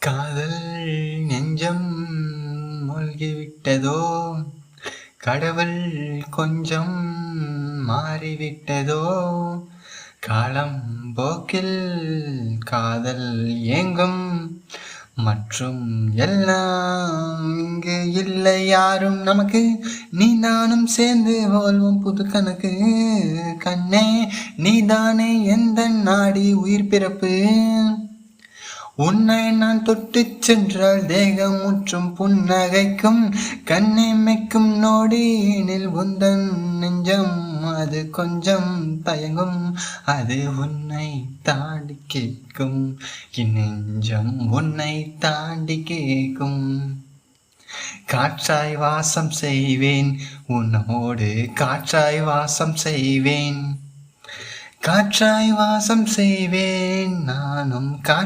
காதல் நெஞ்சம் மூழ்கிவிட்டதோ, கடவுள் கொஞ்சம் மாறிவிட்டதோ, காலம் போக்கில் காதல் ஏங்கும் மற்றும் எல்லாம் இங்கு இல்லை யாரும் நமக்கு, நீ நானும் சேர்ந்து வாழ்வோம் புது கணக்கு. கண்ணே நீதானே எந்த நாடி உயிர் பிறப்பு, உன்னை நான் தொட்டுச் சென்றால் தேகம் முற்றும் புன்னகைக்கும், கண்ணை மெக்கும் நோடினில் உந்தன் நெஞ்சம் அது கொஞ்சம் தயங்கும், அது உன்னை தாண்டி கேட்கும், என் நெஞ்சம் உன்னை தாண்டி கேட்கும். காற்றாய் வாசம் செய்வேன் உன்னோடு, காற்றாய் வாசம் செய்வேன், காற்றாய் வாசம் செய்வேன் நானும்.